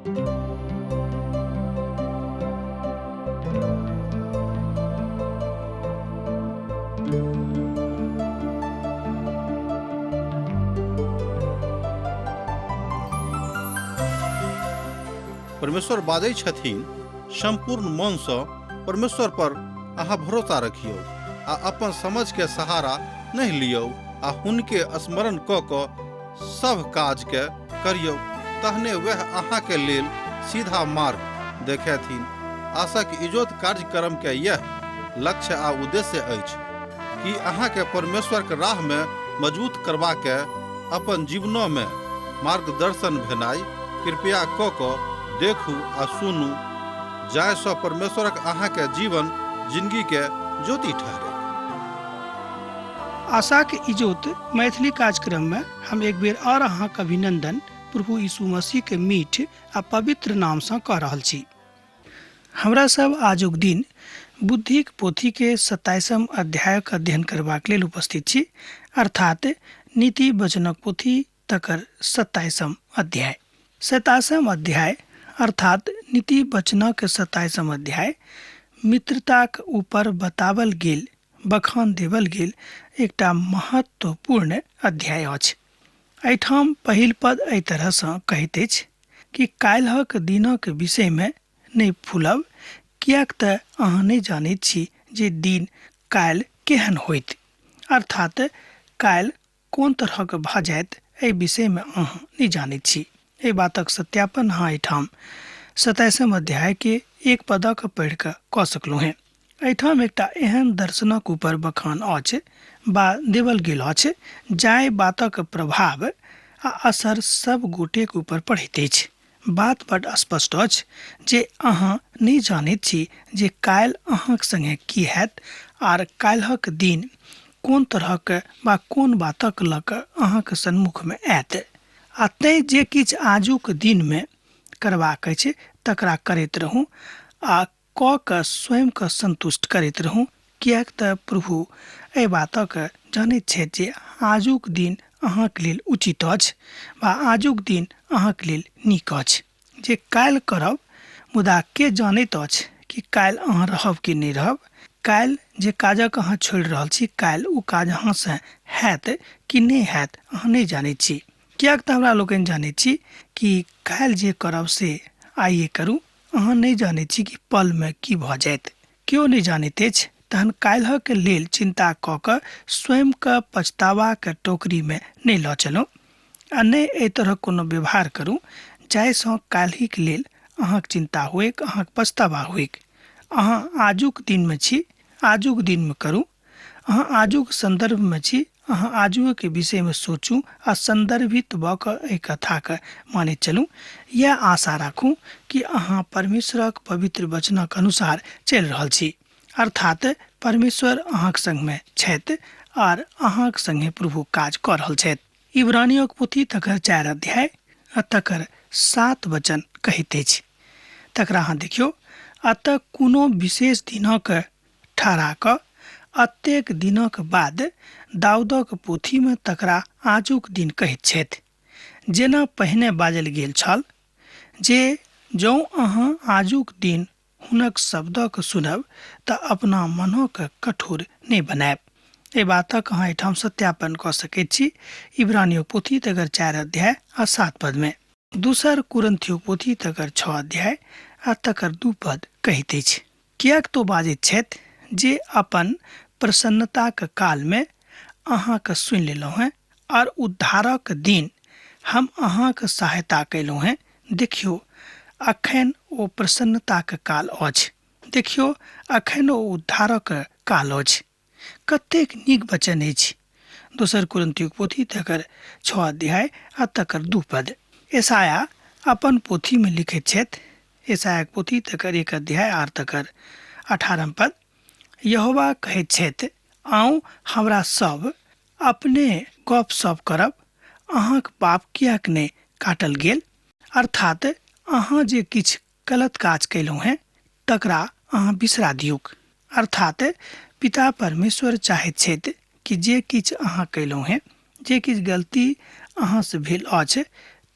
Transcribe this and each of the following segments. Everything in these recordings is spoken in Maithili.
परमेश्वर बाजै छथिन, संपूर्ण मन सँ परमेश्वर पर अहाँ भरोसा रखियो आ अपन समझ के सहारा नहीं लियो आ हुनके स्मरण क सब काज के करियो, तहने वह अहाँ के लेल सीधा मार्ग देखेथिन। आशाक इजोत कार्यक्रम के यह लक्ष्य आ उद्देश्य अछि कि अहाँ के परमेश्वर के राह में मजबूत करबा के अपन जीवनों में मार्गदर्शन भेनाई। कृपया क देखू आ सुनू, जाय सो परमेश्वरक अहाँ के जीवन जिंदगी के ज्योति ठहरे। आशा के इजोत मैथिली कार्यक्रम में हम एक बेर और अहाँ के अभिनंदन प्रभु यीशु मसीह के मीठ आ पवित्र नाम से कह रहल छी। हमरा सब आजुक दिन बुद्धिक पोथी के 27वां अध्याय के अध्ययन करबाक लेल उपस्थित छी, अर्थात नीति वचनक पोथी तकर 27वां अध्याय। 27वां अध्याय अर्थात नीति वचनक 27वां अध्याय मित्रताक ऊपर बतावल गेल, बखान देवल गेल एकटा महत्वपूर्ण अध्याय अछि। एहिठाम पहिल पद एहि तरह सँ कहैत अछि कि काल्हिक दिनक विषय में नहीं फूलब, कियाक तऽ अहाँ नहीं जानैत छी जे दिन काल्हि केहन होइत, अर्थात काल्हि कोन तरहक भऽ जायत एहि विषय में अहाँ नहीं जानैत छी। एहि बातक सत्यापन अहाँ एहिठाम 27वां अध्याय के एक पदक पढ़ि कऽ सकलहुँ हैं। एहिठाम एकटा एहन दर्शनक ऊपर बखान अछि बा देवल गेल अछि जाहि बातक प्रभाव आ असर सब गोटेक ऊपर पड़ैत अछि। बात बड़ स्पष्ट अछि जे अहाँ नहीं जानैत छी जे काल्हि अहाँक संगे की हैत आर काल्हिक दिन कोन तरहक बा कोन बातक लऽ कऽ अहाँक सन्मुख में आयत। आ तैं जे किछु आजुक दिन में करबाक अछि तकरा करैत रहू आ क के स्वयं के संतुष्ट करैत रहू, कियाक तऽ प्रभु एहि बातक जानैत छथि जे आजुक दिन अहाँक लेल उचित अछि वा आजुक दिन अहाँक लेल नीक अछि। जे काल्हि करब, मुदा के जानैत अछि कि काल्हि अहाँ रहब कि नहीं रहब। काल्हि जे काजक अहाँ छोड़ि रहल छी, काल्हि ओ काज अहाँ से हैत कि नहीं हैत अहाँ नहीं जानैत छी। कियाक तऽ हमरा लोकनि जानैत छी कि काल्हि जे करब से आइए करू, अहाँ नहीं जानैत छी कि पल में की भऽ जायत। केओ नहीं जानैत अछि, तहन काल्हिक लेल चिंता कऽ कऽ स्वयं के पछतावा के टोकरी में नहीं लऽ चलू आ नहीं एहि तरह कोनो व्यवहार करू जाहिसँ काल्हिक लेल अहाँक चिंता होइक, अहाँक पछतावा होइक। अहाँ आजुक दिन में छी, आजुक दिन में करू। अहाँ आजुक संदर्भ में छी, अहाँ आजुक के विषय में सोचू आ संदर्भित भऽ कऽ एहि कथा के मानैत चलू। यह आशा राखू कि अहाँ परमेश्वरक पवित्र वचनक अनुसार चलि रहल छी, अर्थात परमेश्वर अहाँक संग में छथि आर अहाँक संगे प्रभु काज कऽ रहल छथि। इब्रानियोक पोथी तकर 4 अध्याय आ तकर 7 वचन कहैत अछि, तकरा अहाँ देखियौ। अतः कोनो विशेष दिनक ठहरा कऽ अतेक दिनक बाद दाऊदक पोथी में तकरा आजुक दिन कहैत छथि, जेना पहिने बाजल गेल छल जे जँ अहाँ आजुक दिन हुनक शब्दक सुनब तऽ अपना मनक कठोर नहीं बनायब। एहि बातक अहाँ एहिठाम सत्यापन कऽ सकैत छी। इब्रानियो पोथी तकर 4 अध्याय आ 7 पद में। दूसर कुरिन्थियो पोथी तकर 6 अध्याय आ तकर 2 पद कहैत अछि, कियाक तो बाजैत छथि जे अपन प्रसन्नताक काल में अहाँके सुनि लेलहुँ हैं और उद्धारक दिन हम अहाँके सहायता कयलहुँ हैं। देखियौ अखन ओ प्रसन्नताक काल अछि, देखियौ अखन ओ उद्धारक काल अछि। कतेक नीक वचन अछि। दोसर कुरिन्थियो पोथी तकर 6 अध्याय आ तकर 2 पद। यशाया अपन पोथी में लिखैत छथि, यशाया पोथी तकर 1 अध्याय आर तकर 18 पद। यहोवा कहैत छथि, आउ हमरा सब अपने गप सप करब, अहाँक पाप कियाक नहीं काटल गेल। अर्थात अहाँ जे किछु गलत काज कयलहुँ हैं तकरा अहाँ बिसरा दियौक। अर्थात पिता परमेश्वर चाहैत छथि कि जे किछु अहाँ कयलहुँ हैं, जे किछु गलती अहाँ से भेल अछि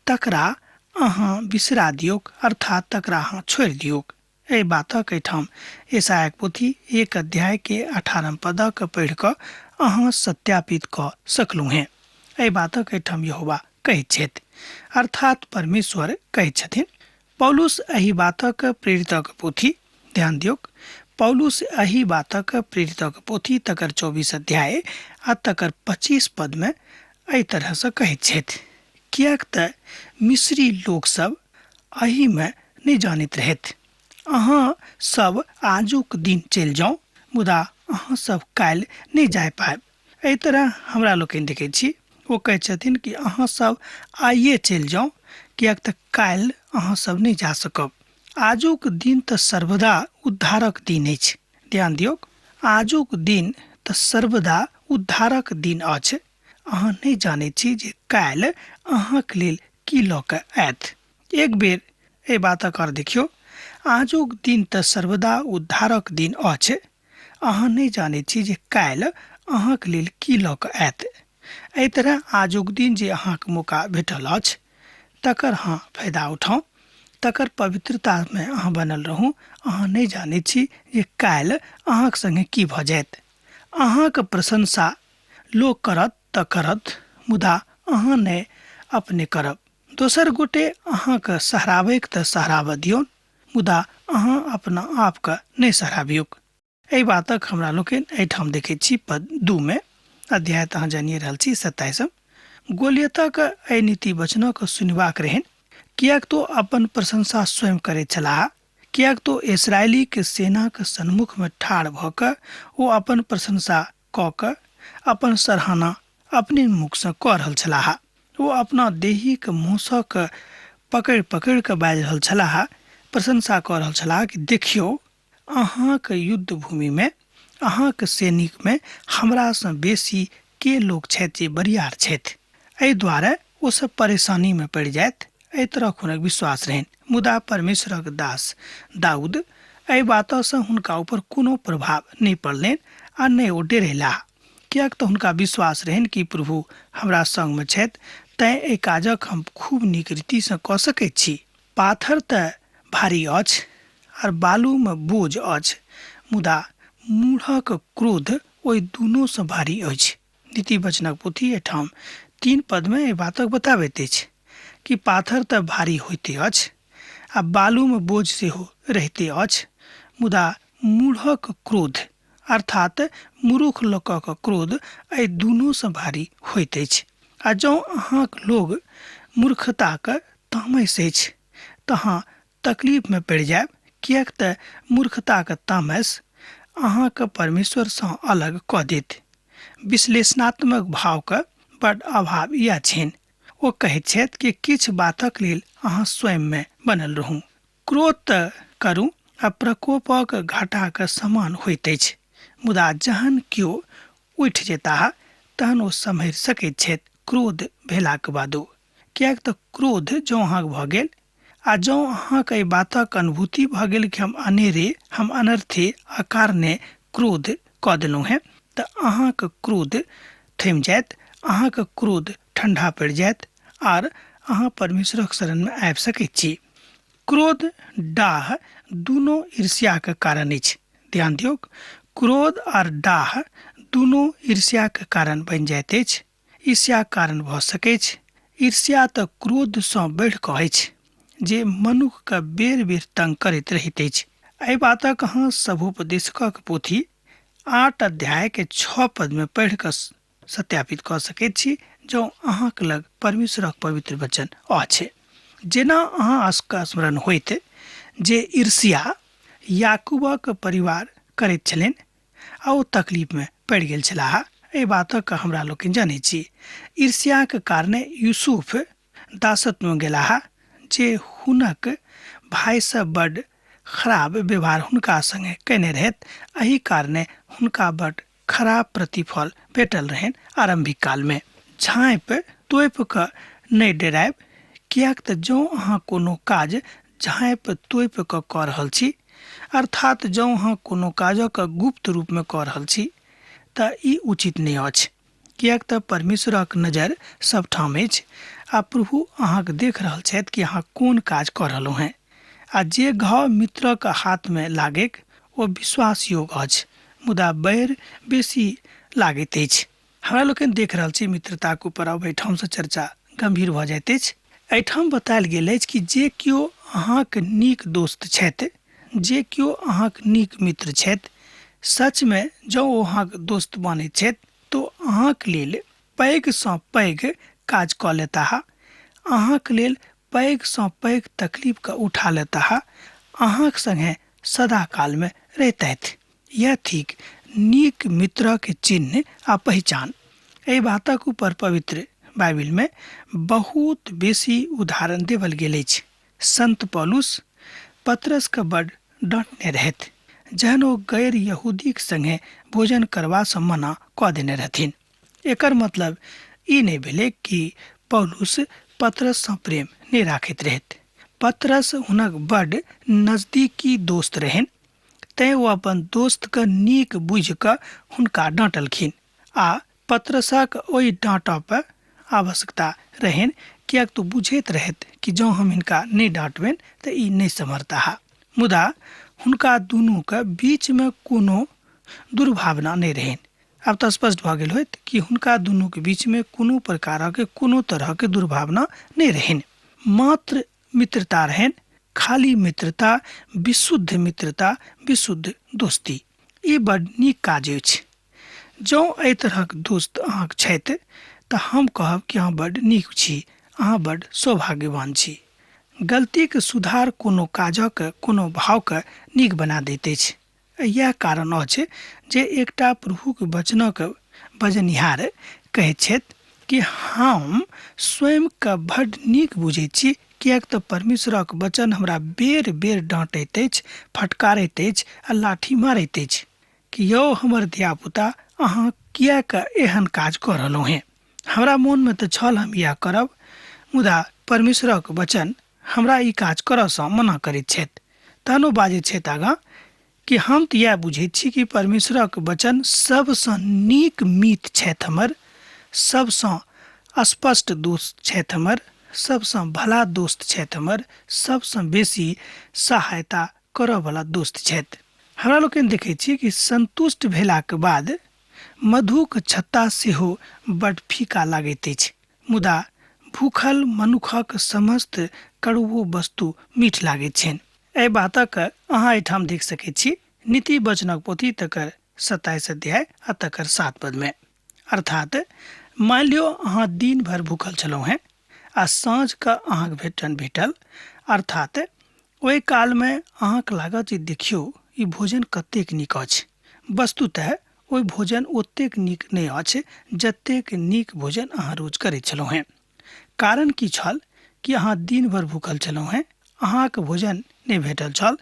तकरा अहाँ बिसरा दियोक अर्थात तकरा अहाँ छोड़ि दियोक। एहि बातक एहिठाम ईसायाक पोथी 1 अध्याय के 18 पदक पढ़ि कऽ अहाँ सत्यापित कऽ सकलहुँ हैं। एहि बातक एहिठाम यहोवा कहैत छथि, अर्थात परमेश्वर कहैत छथिन। पौलुस एहि बातक प्रेरितक पोथी, ध्यान दियोक, पौलुस एहि बातक प्रेरितक पोथी तकर 24 अध्याय आ तकर 25 पद में एहि तरह से कहैत छथि, कियाक तऽ मिस्री लोक सब एहि में नहीं जानैत रहैत। अहाँ सब आजुक दिन चलि जाउ, मुदा अहाँ सब काल्हि नहीं जाय पाएब। एहि तरह हमरा लोकनि देखैत छी, ओ कहैत छथिन कि अहाँ सब आइए चलि जाउ, कियाक तऽ काल्हि अहाँ सब नहीं जा सकब। आजुक दिन तऽ सर्वदा उद्धारक दिन अछि। ध्यान दियोक, आजुक दिन तऽ सर्वदा उद्धारक दिन अछि। अहाँ नहीं जानैत छी जे काल्हि अहाँक लेल की लऽ कऽ आयत। एक बेर एहि बातक अर्थ देखियौ, आजुक दिन तऽ सर्वदा उद्धारक दिन अछि। अहाँ नहीं जानैत छी जे काल्हि अहाँक लेल की लऽ कऽ आयत। एहि तरह आजुक दिन जे अहाँक मौका भेटल अछि, तकर अहाँ फायदा उठाउ, तकर पवित्रता में अहाँ बनल रहू। अहाँ नहीं जानैत छी जे काल्हि अहाँक संगे की भऽ जायत। अहाँक प्रशंसा लोक करत तऽ करत, मुदा अहाँ नहि अपने करब। दोसर गोटे अहाँके सहराबैक तऽ सहराबऽ दियौन, मुदा अहाँ अपना आपके नहीं सहराबियौक। एहि बातक हमरा लोकनि एहिठाम देखैत छी पद 2 में, अध्याय तऽ अहाँ जानिए रहल छी 27। गोलियतक एहि नीति वचनक सुनबाक रहनि, कियाक तो अपन प्रशंसा स्वयं करैत छलाह। कियाक तो इस्राएली के सेना के सन्मुख में ठाढ़ भऽ कऽ ओ अपन प्रशंसा कऽ कऽ अपन सराहना अपने मुख से कऽ रहल छलाह। ओ अपना देही के मूसक पकड़ि पकड़ि कऽ बाजि रहल छलाह, प्रशंसा कऽ रहल छलाह कि देखियौ, अहाँके युद्ध भूमि में, अहाँके सैनिक में हमरा से बेसी के लोग छथि जे बरियार छथि। एहि दुआरे ओ सब परेशानी में पड़ि जायत। एहि तरह हुनक विश्वास रहनि। मुदा परमेश्वरक दास दाऊद एहि बातों से हुनका ऊपर कोनो प्रभाव नहीं पड़लनि आ नहीं ओ डेरेलाह। कियाक तऽ हुनका विश्वास रहनि कि प्रभु हमरा संग में छथि, तैं एहि काजक हम खूब नीक रीति से कऽ सकैत छी। पाथर तऽ भारी अछि और बालू में बोझ अछि, मुदा मूढ़क क्रोध ओहि दुनू से भारी अछि। नीति वचनक पोथी एठाम 3 पद में एहि बातक बताबैत अछि कि पाथर तऽ भारी होइते अछि आ बालू में बोझ सेहो रहिते अछि, मुदा मूढ़क क्रोध अर्थात मूर्ख लोकक क्रोध एहि दुनू से भारी होइत अछि। आ जँ अहाँक लोग मूर्खताक तामस अछि तऽ अहाँ तकलीफ में पड़ि जायब, कियाक तऽ मूर्खताक तामस अहाँके परमेश्वर से अलग कऽ देत। विश्लेषणात्मक भावके बड़ अभाव इएह छनि। ओ कहैत छथि कि किछु बातक लेल अहाँ स्वयं में बनल रहू। क्रोध तऽ करू आ प्रकोपक घाटाके समान होइत अछि, मुदा जहन केओ उठि जेताह तहन ओ सम्हरि सकैत छथि क्रोध भेलाक बादो। कियाक तऽ क्रोध जँ अहाँक भऽ गेल आ जँ अहाँके एहि बातक अनुभूति भऽ गेल कि हम अनेरे, हम अनर्थे अकारणे क्रोध कऽ देलहुँ हैं, तऽ अहाँके क्रोध थमि जायत, अहाँके क्रोध ठंडा पड़ि जायत आर अहाँ परमेश्वरक शरण में आबि सकैत छी। क्रोध डाह दुनू ईर्ष्या के कारण अछि। ध्यान दियौक, क्रोध और डाह दुनू ईर्ष्या के कारण बनि जाइत अछि। ईर्ष्या कारण भऽ सकैत अछि। ईर्ष्या तऽ क्रोध सँ बढ़ि कऽ अछि जे मनुष्यके बेर बेर तंग करैत रहैत अछि। एहि बातक अहाँ सभोपदेशकक पोथी 8 अध्याय के 6 पद में पढ़ि कऽ सत्यापित कऽ सकैत छी, जँ अहाँक लग परमेश्वरक पवित्र वचन अछि। जेना अहाँ स्मरण होइत जे ईर्ष्या याकूबक परिवार करैत छलनि आ ओ तकलीफ में पड़ि गेल छलाह। एहि बातक हमरा लोकनि जानै छी। ईर्ष्याक कारणे यूसुफ दासत्व में गेलाह, जे हुनक भाई से बड़ खराब व्यवहार हुनका संगे कयने रहैत। एहि कारणे हुनका बड़ खराब प्रतिफल भेटल रहनि आरंभिक काल में। झाँपि तोपि कऽ नहि डरायब, कियाक तऽ जँ अहाँ कोनो काज झाँपि तोपि कऽ कऽ रहल छी, अर्थात जँ अहाँ कोनो काजक गुप्त रूप में कऽ रहल छी, तऽ ई उचित नहि अछि। कियाक तऽ परमेश्वरक नजर सबठाम अछि आ प्रभु अहाँके देख रहल छथि कि अहाँ कोन काज कऽ रहलहुँ हैं। आ जे घाव मित्रक हाथ में लागेक ओ विश्वास योग्य अछि, मुदा बैर बेसी लागैत अछि। हमरा लोकनि देख रहल छी मित्रताके ऊपर अब एहिठामसँ चर्चा गंभीर भऽ जाइत अछि। एहिठाम बतायल गेल अछि कि जे केओ अहाँके नीक दोस्त छथि, जे केओ अहाँके नीक मित्र छथि, सचमे जँ ओ अहाँके दोस्त बनैत छथि तो अहाँके लेल पैघसँ पैघ काज कऽ लेताह, अहाँके लेल पैघसँ पैघ तकलीफके उठा लेताह, अहाँके संगे सदा कालमे रहतथि। यह थिक नीक मित्रके चिन्ह आ पहचान। एहि बातक ऊपर पवित्र बाइबिल में बहुत बेसी उदाहरण देवल गेल अछि। संत पौलुस पतरस के बड़ डांटने रहथि जहन ओ गैर यहूदी के संगे भोजन करबासँ मना कऽ देने रहथिन। एकर मतलब ई नहि भेलै कि पौलुस पतरससँ प्रेम नहि राखैत रहथि। पतरस हुनक बड़ नजदीकी दोस्त रहनि, तैं ओ अपन दोस्तके नीक बुझि कऽ हुनका डांटलखिन आ पतरसक ओहि डांटऽ पर आवश्यकता रहनि, किएक तो बुझैत रहथि कि जँ हम हिनका नहि डांटबनि तऽ ई नहि सम्हरताह। मुदा हुनका दुनूके बीचमे कोनो दुर्भावना नहि रहनि। आब तऽ स्पष्ट भऽ गेल होइत कि हुनका दुनूके बीचमे कोनो प्रकारक कोनो तरहके दुर्भावना नहि रहनि, मात्र मित्रता रहनि। खाली मित्रता, विशुद्ध मित्रता, विशुद्ध दोस्ती। ई बड़ नीक काज अछि। जँ एहि तरहक दोस्त अहाँक छथि तऽ हम कहब कि अहाँ बड्ड नीक छी, अहाँ बड्ड सौभाग्यवान छी। गलतीके सुधार कोनो काजक कोनो भावके नीक बना दैत अछि। इएह कारण अछि जे एकटा प्रभुके वचनक बजनिहार कहैत छथि कि हम स्वयंके बड्ड नीक बुझैत छी, किएक तऽ परमेश्वरक वचन हमरा बेर बेर डांटैत अछि, फटकारैत अछि आ लाठी मारैत अछि कि यौ हमर धियापुता, अहाँ किएक एहन काज कऽ रहलहुँ हैं। हमरा मोनमे तऽ छल हम इएह करब, मुदा परमेश्वरक वचन हमरा ई काज करऽसँ मना करैत छथि। तहन ओ बाजैत छथि आगाँ कि हम तऽ इएह बुझैत छी कि परमेश्वरक वचन सबसँ नीक मीत छथि हमर, सबसँ स्पष्ट दोस्त छथि हमर, सबसँ भला दोस्त छथि हमर, सबसँ बेसी सहायता करऽवला दोस्त छथि। हमरा लोकनि देखैत छी कि संतुष्ट भेलाके बाद मधुक छत्ता सेहो बड्ड फीका लागैत अछि, मुदा भूखल मनुखक समस्त कड़ुओ वस्तु मीठ लागैत छनि। एहि बातक अहाँ एहिठाम देख सकैत छी नीति वचनक पोथी तकर 27 अध्याय आ तकर 7 पद में। अर्थात मान लियो अहाँ दिन भर भूखल छलहुँ हैं आ साँझ का अहाँके भेटन भेटल, अर्थात ओहि कालमे अहाँके लागत जे देखियौ ई भोजन कतेक नीक अछि। वस्तुतः ओहि भोजन ओतेक नीक नहि अछि जतेक नीक भोजन अहाँ रोज करैत छलहुँ हैं। कारण की छल कि अहाँ दिन भर भूखल छलहुँ हैं, अहाँके भोजन नहि भेटल छल,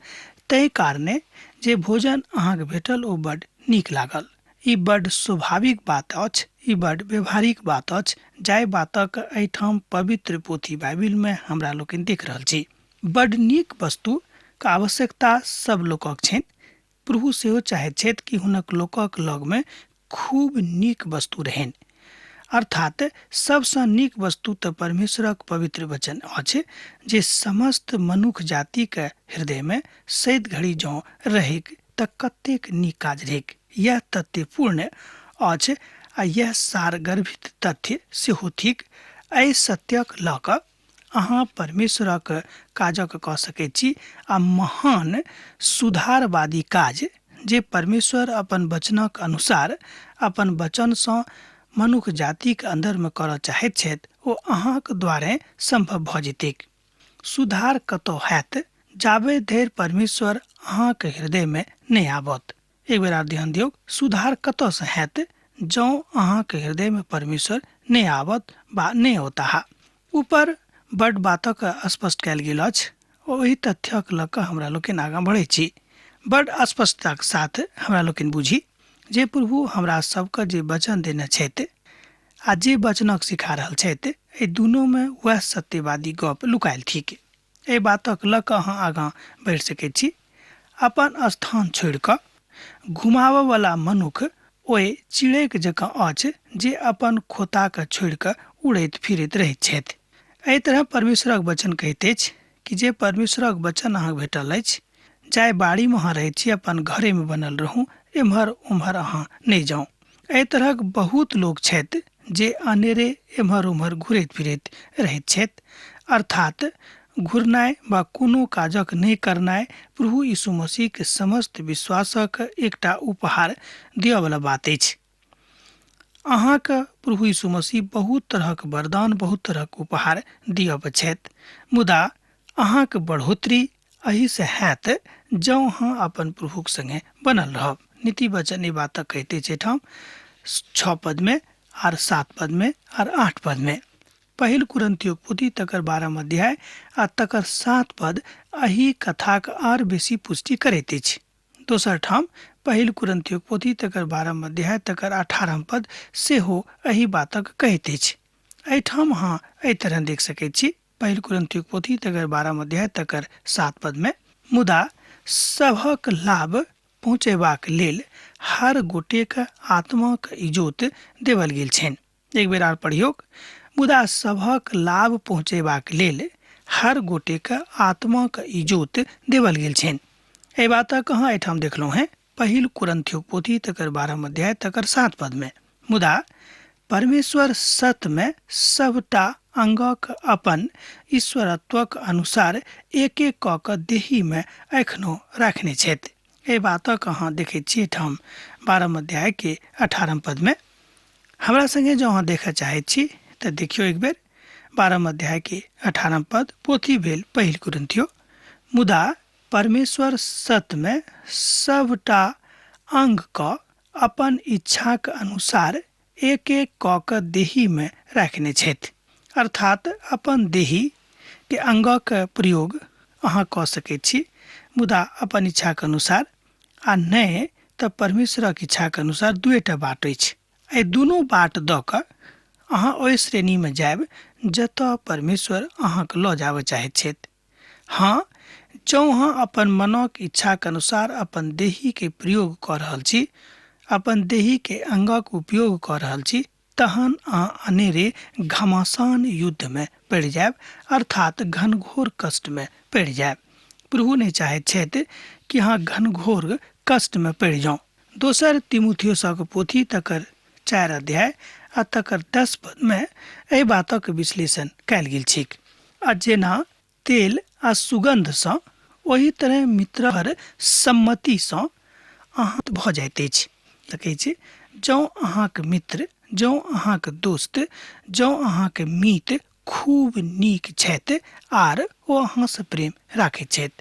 ताहि कारणे जे भोजन अहाँके भेटल ओ बड्ड नीक लागल। ई बड्ड स्वाभाविक बात अछि, ई बड्ड व्यवहारिक बात अछि, जाहि बातक एहिठाम पवित्र पोथी बाइबिलमे हमरा लोकनि देख रहल छी। बड्ड नीक वस्तुके आवश्यकता सब लोकक छनि। प्रभु सेहो चाहैत छथि कि हुनक लोकक लगमे खूब नीक वस्तु रहनि। अर्थात सबसँ नीक वस्तु तऽ परमेश्वरक पवित्र वचन अछि जे समस्त मनुष्य जातिके हृदयमे सैद घड़ी जँ रहैक तऽ कतेक नीक काज रहैक। यह तथ्यपूर्ण अछि आ यह सारगर्भित तथ्य सेहो थिक। एहि सत्यक लऽ कऽ अहाँ परमेश्वरक काजक कऽ सकैत छी आ महान सुधारवादी काज जे परमेश्वर अपन वचनक अनुसार अपन वचनसँ मनुष्य जातिके अन्दरमे करऽ चाहैत छथि ओ अहाँके द्वारे संभव भऽ जेतैक। सुधार कतौ हैत जाबे धरि परमेश्वर अहाँके हृदयमे नहि आबत। एक बेर आर ध्यान दियौ, सुधार कतऽसँ हैत जँ अहाँके हृदयमे परमेश्वर नहि आबत बा नहि होता। ऊपर बड्ड बातक स्पष्ट कयल गेल अछि, ओहि तथ्यक लऽ कऽ हमरा लोकनि आगाँ बढ़ै छी। बड्ड स्पष्टताके साथ हमरा लोकनि बुझी जे प्रभु हमरा सबके जे वचन देने छथि आ जे वचनक सिखा रहल छथि, एहि दुनूमे वह सत्यवादी गप लुकायल थिक। एहि बातक लऽ कऽ अहाँ आगाँ बढ़ि सकैत छी। अपन स्थान छोड़ि कऽ घुमाबयवला मनुख ओहि चिड़ैक जकाँ अछि जे अपन खोताके छोड़ि कऽ उड़ैत फिरैत रहैत छथि। एहि तरह परमेश्वरक वचन कहैत अछि कि जे परमेश्वरक वचन अहाँके भेटल अछि, चाहे बाड़ीमे अहाँ रहैत छी, अपन घरेमे बनल रहू, एम्हर उम्हर अहाँ नहि जाउ। एहि तरहक बहुत लोक छथि जे अनेरे एम्हर उम्हर घुरैत फिरैत रहैत छथि, अर्थात घुरनाइ वा कोनो काजक नहि करनाइ प्रभु यीशु मसीह के समस्त विश्वासक एकटा उपहार दिअवला बात अछि। अहाँके प्रभु यीशु मसीह बहुत तरहक वरदान, बहुत तरहक उपहार दिअब छथि, मुदा अहाँके बढ़ोतरी एहि से हैत जँ अहाँ अपन प्रभुक संगे बनल रहब। नीति वचन ई बात कहते छै ठाम 6 पद में आर 7 पद में आर 8 पद में। पहिल कुरिन्थियों पोथी तकर 12 अध्याय आ तकर 7 पद एही कथाक आर बेसी पुष्टि करैत अछि। दोसर ठाम पहिल कुरिन्थियों पोथी तकर 12 अध्याय तकर 18 पद सेहो एही बातक कहैत अछि। एहिठाम अहाँ एहि तरह देख सकैत छी, पहिल कुरिन्थियों पोथी तकर 12 अध्याय तकर 7 पद में, मुदा सभक लाभ पहुँचेबाक लेल हर गोटेक आत्माक इजोत देवल गेल छनि। एक बेर आर पढ़ियौ, मुदा सभक लाभ पहुँचेबाक लेल हर गोटेक आत्माक इजोत देवल गेल छनि। एहि बातक अहाँ एहिठाम देखलहुँ हैं पहिल कुरिन्थियों पोथी तकर 12 अध्याय तकर 7 पद में, मुदा परमेश्वर सत्य में सबटा अंगक अपन ईश्वरत्वक अनुसार एक एक कऽ कऽ देही में एखनो रखने छथि। एहि बातक अहाँ देखैत छियै ठाम 12 अध्याय के 18 पद में। हमरा संगे जो अहाँ देखऽ चाहैत छी तऽ देखियो एक बेर 12 अध्याय के 18 पद। पोथी भेल पहिल कुरिन्थियों, मुदा परमेश्वर सत्य में सबटा अंग क अपन इच्छाक अनुसार एक एक कऽ कऽ देही में रखने छथि। अर्थात अपन देही के अंगक प्रयोग अहाँ कऽ सकैत छी, मुदा अपन इच्छाक अनुसार, आ नहि तऽ परमेश्वरक इच्छाक अनुसार। दुएटा बाट अछि। एहि दुनू बाट दऽ कऽ अहाँ ओहि श्रेणी में जायब जतऽ परमेश्वर अहाँके लऽ जाबऽ चाहैत छथि। हाँ, जँ अहाँ अपन मनक इच्छाक अनुसार अपन देही के प्रयोग कऽ रहल छी, अपन देही के अंगक उपयोग कऽ रहल छी, तहन अहाँ अनेरे घमासान युद्ध में पड़ि जायब, अर्थात घनघोर कष्ट में पड़ि जायब। प्रभु नहीं चाहैत छथि कि अहाँ घनघोर कष्ट में पड़ि जाउ। दोसर तीमुथियुसक पोथी तकर 4 अध्याय आ तकर 10 पद में एहि बातक विश्लेषण कयल गेल छैक। आ जेना तेल आ सुगंध सँ, ओही तरह मित्रहर सम्मति सँ अहाँ भऽ जाइत अछि। देखै छी, जँ अहाँके मित्र, जँ अहाँके दोस्त, जँ अहाँके मीत खूब नीक छथि आर ओ अहाँसँ प्रेम राखैत छथि,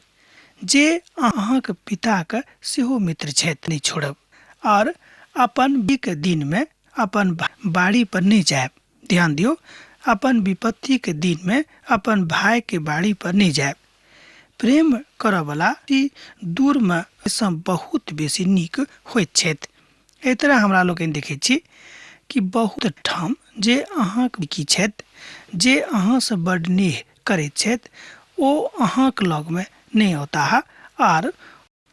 जे अहाँके पिताके सेहो मित्र छथि, नहीं छोड़ब। और अपन विक दिन में अपन बाड़ी पर नहीं जायब। ध्यान दियो, अपन विपत्ति के दिन में अपन भाई के बाड़ी पर नहीं जायब। प्रेम करऽ वाला दूर में बहुत बेसी नीक होइत छथि। एहि तरह हमरा लोग देखै छी कि बहुत ठाम जे अहाँके की छथि, जे अहाँ से बड़ नेह करैत छथि, ओ अहाँके लग में नहीं औता। आर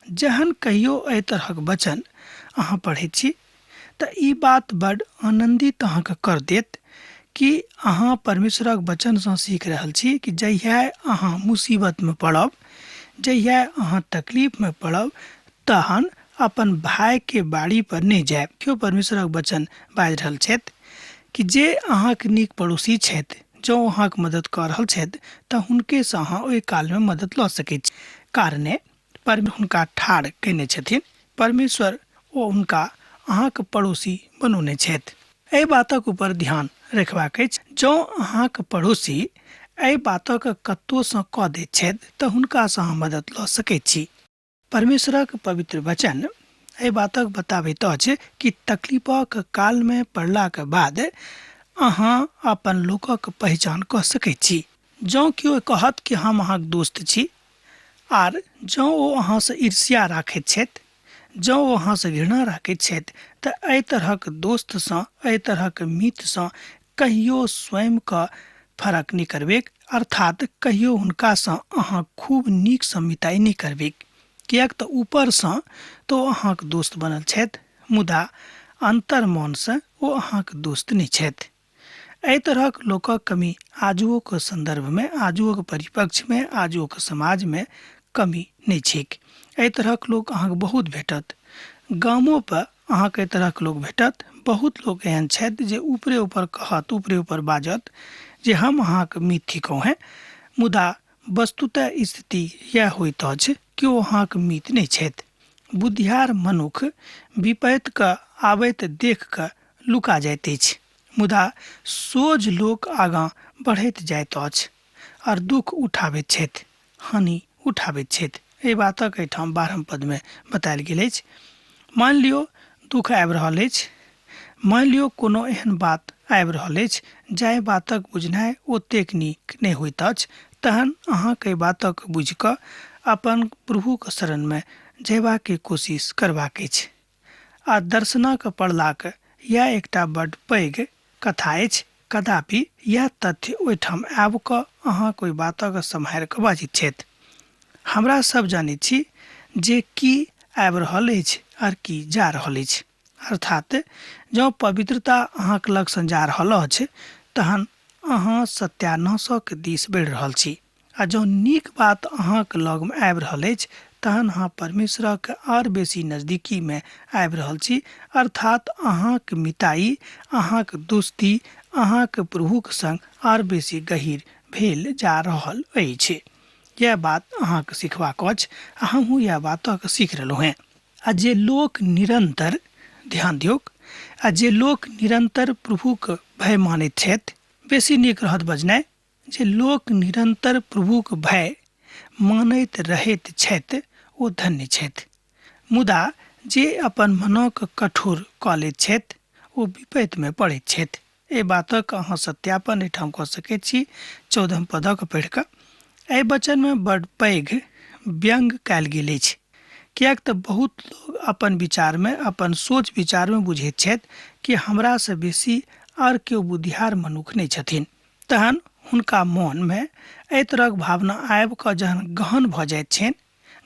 जहन कहियो एहि तरहक वचन अहाँ पढ़ै छी तऽ ई बात बड़ आनंदित अहाँके कर देत कि अहाँ परमेश्वरक वचन सँ सीख रहल छी कि जहिया अहाँ मुसीबत में पड़ब, जहिया अहाँ तकलीफ में पड़ब, तहन अपन भाई के बाड़ी पर नहीं जायब। क्यों परमेश्वरक वचन बाजि रहल छथि कि जे अहाँके नीक पड़ोसी छथि, जो अहाँके मदद कऽ रहल छथि, तऽ हुनके सँ अहाँ ओहि काल में मदद लऽ सकैत छी। कारणे परमेश्वर हुनका ठाढ़ केने छथिन, परमेश्वर ओ हुनका अहाँके पड़ोसी बनौने छथि। एहि बातक ऊपर ध्यान रखबाक अछि। जँ अहाँके पड़ोसी एहि बातक कतौ सँ कऽ दैत छथि तऽ हुनका सँ अहाँ मदद लऽ सकैत छी। परमेश्वरक पवित्र वचन एहि बातक बताबैत अछि कि तकलीफक काल में पड़लाक बाद अहाँ अपन लोकक पहचान कऽ सकैत छी। जँ केओ कहत कि हम अहाँके दोस्त छी, आर जँ ओ अहाँ से ईर्ष्या राखैत छथि, जँ ओ अहाँ से घृणा राखैत छथि, तऽ एहि तरहक दोस्त सँ, एहि तरहक मित्र सँ कहियो स्वयं का फर्क नहीं करबेक, अर्थात कहियो हुनका सँ अहाँ खूब नीक सँ मिताई नहीं करबेक। किएक तऽ ऊपर सँ तो अहाँके दोस्त बनल छथि, मुदा अंतर मन से ओ अहाँके दोस्त नहीं छथि। एहि तरहक लोकक कमी आजुक संदर्भ में, आजुक परिप्रेक्ष्य में, आजुक समाज में कमी नहीं छैक। एहि तरहक लोक अहाँके बहुत भेटत। गामों पर अहाँके एहि तरहक लोक भेटत। बहुत लोक एहन छथि जे ऊपरे ऊपर कहत, ऊपरे ऊपर बाजत जे हम अहाँके मीत थिकौं हैं, मुदा वस्तुतः स्थिति यह होइत अछि कि ओ अहाँके मीत नहीं छथि। बुद्धियार मनुख विपैत के आबैत देख कऽ लुका जाइत अछि, मुदा सोझ लोक आगाँ बढ़ैत जाइत अछि और दुख उठाबैत छथि, हानि उठाबैत छथि। एहि बातक एहिठाम 12 पद में बतायल गेल अछि। मान लियो दुख आबि रहल अछि, मान लियो कोनो एहन बात आबि रहल अछि जाहि बातक बुझनाइ ओतेक नीक नहि होइत अछि, तहन अहाँके एहि बातक बुझि कऽ अपन प्रभुक शरण में जयबाक कोशिश करबाक अछि। आ दर्शनक पड़लाक यह एकटा बड्ड पैघ कथा अछि। कदापि यह तथ्य ओहिठाम आबि कऽ अहाँके ओहि बातक सम्हारि कऽ बाजैत छथि। हमरा सब जानैत छी जे की आबि रहल अछि और की जा रहल अछि। अर्थात जँ पवित्रता अहाँके लग सँ जा रहल अछि तहन अहाँ सत्यानाशक दिस बढ़ि रहल छी, आ जँ नीक बात अहाँके लग में आबि रहल अछि तहन अहाँ परमेश्वरक और बेसी नजदीकी में आबि रहल छी। अर्थात अहाँके मिताई, अहाँके दोस्ती अहाँके प्रभुक संग और बेसी गहीर भेल जा रहल अछि। यह बात अहाँके सिखबाक अछि, हमहूँ यह बातक सीख रहलहुँ हैं। आ जे लोक निरंतर, ध्यान दियौक, आ जे लोक निरंतर प्रभुक भय मानैत छथि, बेसी नीक रहत बजनाइ, जे लोक निरंतर प्रभुक भय मानैत रहैत छथि ओ धन्य छथि। मुदा जे अपन मनक कठोर कऽ लैत छथि ओ विपैत में पड़ैत छथि। एहि बातक अहाँ सत्यापन एहिठाम कऽ सकैत छी 14 पदक पढ़ि कऽ। एहि वचन में बड़ पैघ व्यंग कयल गेल अछि, किएक तऽ बहुत लोग अपन विचार में, अपन सोच विचार में बुझैत छथि कि हमरा से बेसी और केओ बुद्धियार मनुख नहीं छथिन। तहन हुनका मन में एहि तरहक भावना आबि कऽ जहन गहन भऽ जाइत छनि,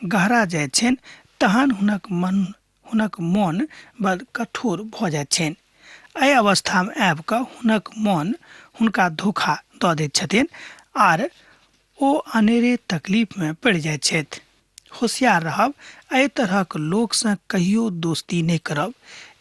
गहरा जाइत छनि, तहन हुनक मन बड़ कठोर भऽ जाइत छनि। एहि अवस्था में आबि कऽ हुनक मन हुनका धोखा दऽ दैत छथिन आर ओ अनेरे तकलीफ में पड़ि जाइत छथि। होशियार रहब, एहि तरहक लोक से कहियो दोस्ती नहीं करब,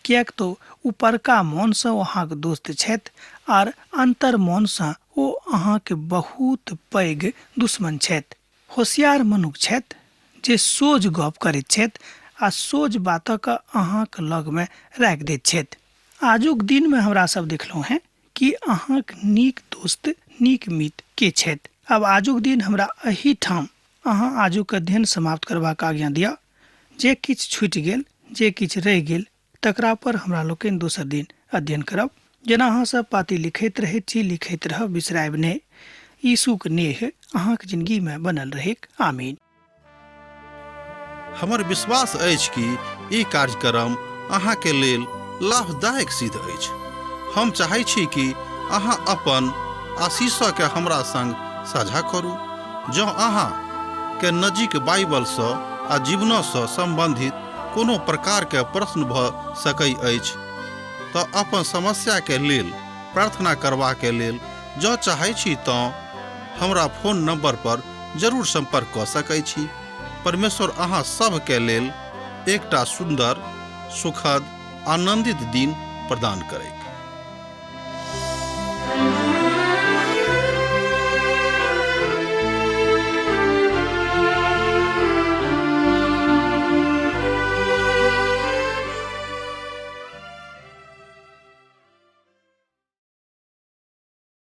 किएक तो ऊपरका मन से ओ अहाँके दोस्त छथि और अंतर मन से ओ अहाँके बहुत पैघ दुश्मन छथि। होशियार मनुख छथि जे सोझ गप करैत छथि आ सोझ बातक अहाँके लग में राखि दैत छथि। आजुक दिन में हमरा सब देखलहुँ हैं कि अहाँक नीक दोस्त, नीक मित्र के छथि। अब आजुक दिन हमरा एही ठाम अहाँ आजुक अध्ययन समाप्त करबाक आज्ञा दिअ। जे किछु छूटि गेल, जे किछु रहि गेल, तकरा पर हमरा लोकनि दोसर दिन अध्ययन करब। जेना अहाँ सब पाती लिखैत रहैत छी, लिखैत रहब, बिसरायब नहि। यीशुक नेह अहाँके जिंदगी में बनल रहेक। आमीन। हमर विश्वास अछि कि ई कार्यक्रम अहाँके लेल लाभदायक सिद्ध अछि। हम चाहै छी कि अहाँ अपन आशीषके हमरा संग साझा करू। जँ अहाँ के नजीक बाइबल सँ आ जीवन सँ संबंधित कोनो प्रकार के प्रश्न भऽ सकै अछि तऽ अपन समस्या के लेल प्रार्थना करबा के लेल जँ चाहै छी तऽ हमरा फोन नंबर पर जरूर संपर्क कऽ सकै छी। परमेश्वर अहाँ सब के लेल एकटा सुंदर, सुखद, आनंदित दिन प्रदान करै।